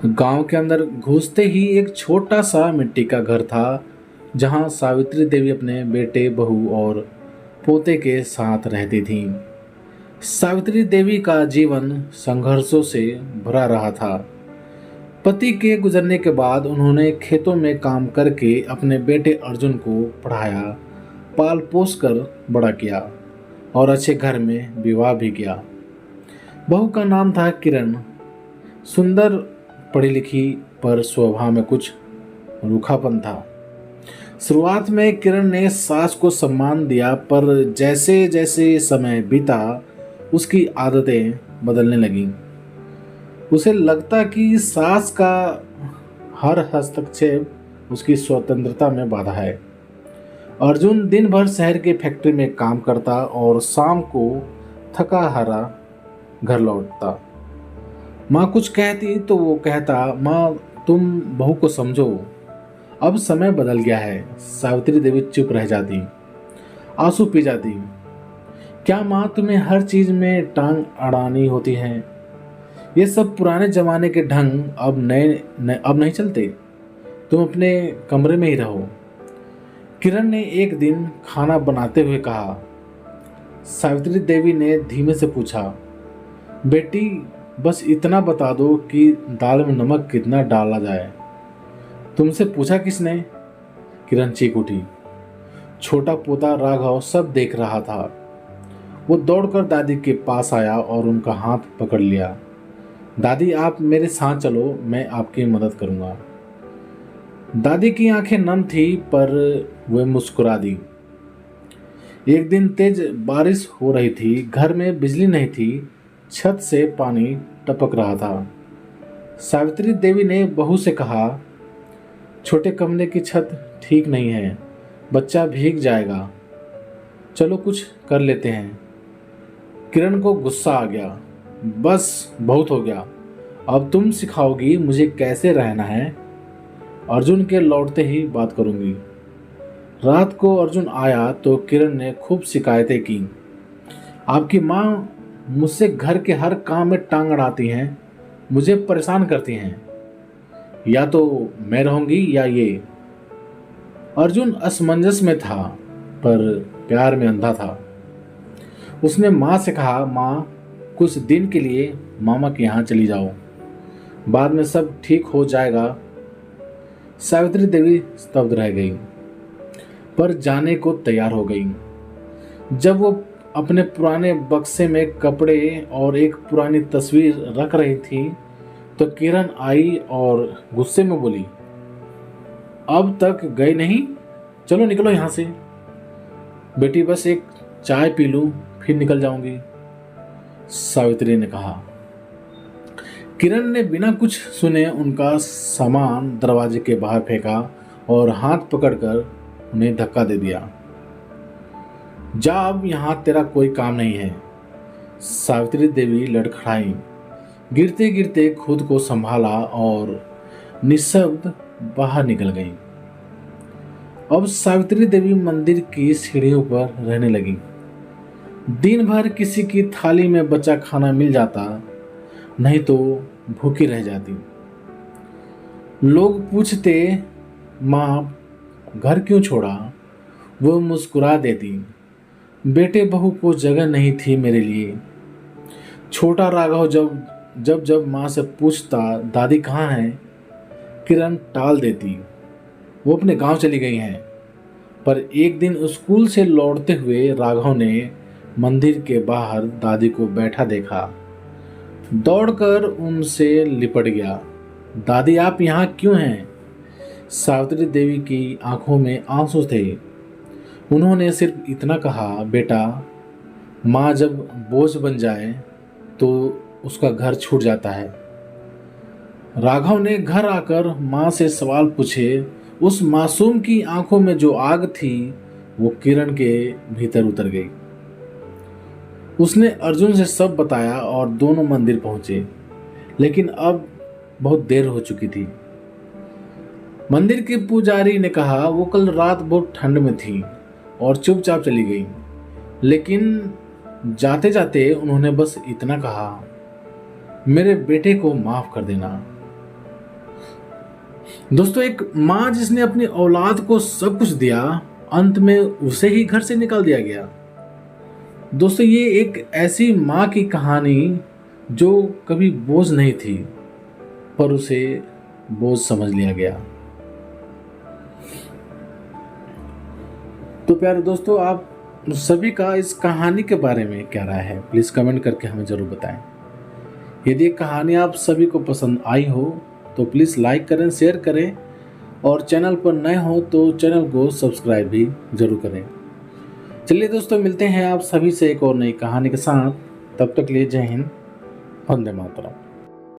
गांव के अंदर घुसते ही एक छोटा सा मिट्टी का घर था जहां सावित्री देवी अपने बेटे बहू और पोते के साथ रहती थीं। सावित्री देवी का जीवन संघर्षों से भरा रहा था। पति के गुजरने के बाद उन्होंने खेतों में काम करके अपने बेटे अर्जुन को पढ़ाया, पाल पोस कर बड़ा किया और अच्छे घर में विवाह भी किया। बहू का नाम था किरण। सुंदर, पढ़ी लिखी, पर स्वभाव में कुछ रूखापन था। शुरुआत में किरण ने सास को सम्मान दिया, पर जैसे जैसे समय बीता उसकी आदतें बदलने लगीं। उसे लगता कि सास का हर हस्तक्षेप उसकी स्वतंत्रता में बाधा है। अर्जुन दिन भर शहर की फैक्ट्री में काम करता और शाम को थका हारा घर लौटता। माँ कुछ कहती तो वो कहता, माँ तुम बहू को समझो, अब समय बदल गया है। सावित्री देवी चुप रह जाती, आंसू पी जाती। क्या माँ तुम्हें हर चीज में टांग अड़ानी होती है? ये सब पुराने जमाने के ढंग अब अब नहीं चलते। तुम अपने कमरे में ही रहो। किरण ने एक दिन खाना बनाते हुए कहा। सावित्री देवी ने धीमे से पूछा, बेटी बस इतना बता दो कि दाल में नमक कितना डाला जाए। तुमसे पूछा किसने? किरण चीख उठी। छोटा पोता राघव सब देख रहा था। वो दौड़कर दादी के पास आया और उनका हाथ पकड़ लिया। दादी आप मेरे साथ चलो, मैं आपकी मदद करूंगा। दादी की आंखें नम थी, पर वे मुस्कुरा दी। एक दिन तेज बारिश हो रही थी, घर में बिजली नहीं थी, छत से पानी टपक रहा था। सावित्री देवी ने बहू से कहा, छोटे कमरे की छत ठीक नहीं है, बच्चा भीग जाएगा, चलो कुछ कर लेते हैं। किरण को गुस्सा आ गया। बस बहुत हो गया, अब तुम सिखाओगी मुझे कैसे रहना है। अर्जुन के लौटते ही बात करूंगी। रात को अर्जुन आया तो किरण ने खूब शिकायतें की। आपकी माँ मुझसे घर के हर काम में टांग अड़ाती हैं, मुझे परेशान करती हैं। या तो मैं रहूंगी या ये। अर्जुन असमंजस में था, पर प्यार में अंधा था। उसने माँ से कहा, माँ कुछ दिन के लिए मामा के यहाँ चली जाओ, बाद में सब ठीक हो जाएगा। सावित्री देवी स्तब्ध रह गई, पर जाने को तैयार हो गई। जब वो अपने पुराने बक्से में कपड़े और एक पुरानी तस्वीर रख रही थी तो किरण आई और गुस्से में बोली, अब तक गए नहीं, चलो निकलो यहाँ से। बेटी बस एक चाय पी लूं फिर निकल जाऊंगी, सावित्री ने कहा। किरण ने बिना कुछ सुने उनका सामान दरवाजे के बाहर फेंका और हाथ पकड़कर उन्हें धक्का दे दिया। जा, अब यहां तेरा कोई काम नहीं है। सावित्री देवी लड़खड़ाई, गिरते गिरते खुद को संभाला और निशब्द बाहर निकल गई। अब सावित्री देवी मंदिर की सीढ़ियों पर रहने लगी। दिन भर किसी की थाली में बचा खाना मिल जाता, नहीं तो भूखी रह जाती। लोग पूछते, माँ घर क्यों छोड़ा? वो मुस्कुरा देती, बेटे बहू को जगह नहीं थी मेरे लिए। छोटा राघव जब जब माँ से पूछता, दादी कहाँ है, किरण टाल देती, वो अपने गांव चली गई हैं। पर एक दिन स्कूल से लौटते हुए राघव ने मंदिर के बाहर दादी को बैठा देखा। दौड़कर उनसे लिपट गया। दादी आप यहाँ क्यों हैं? सावित्री देवी की आंखों में आंसू थे। उन्होंने सिर्फ इतना कहा, बेटा माँ जब बोझ बन जाए तो उसका घर छूट जाता है। राघव ने घर आकर माँ से सवाल पूछे। उस मासूम की आंखों में जो आग थी वो किरण के भीतर उतर गई। उसने अर्जुन से सब बताया और दोनों मंदिर पहुंचे, लेकिन अब बहुत देर हो चुकी थी। मंदिर के पुजारी ने कहा वो कल रात बहुत ठंड में थी और चुपचाप चली गई, लेकिन जाते जाते उन्होंने बस इतना कहा, मेरे बेटे को माफ कर देना। दोस्तों, एक माँ जिसने अपनी औलाद को सब कुछ दिया, अंत में उसे ही घर से निकाल दिया गया। दोस्तों, ये एक ऐसी माँ की कहानी जो कभी बोझ नहीं थी, पर उसे बोझ समझ लिया गया। तो प्यारे दोस्तों, आप सभी का इस कहानी के बारे में क्या राय है, प्लीज़ कमेंट करके हमें ज़रूर बताएं। यदि ये कहानी आप सभी को पसंद आई हो तो प्लीज़ लाइक करें, शेयर करें, और चैनल पर नए हो तो चैनल को सब्सक्राइब भी जरूर करें। चलिए दोस्तों, मिलते हैं आप सभी से एक और नई कहानी के साथ। तब तक लिए जय हिंद, वंदे मातरम।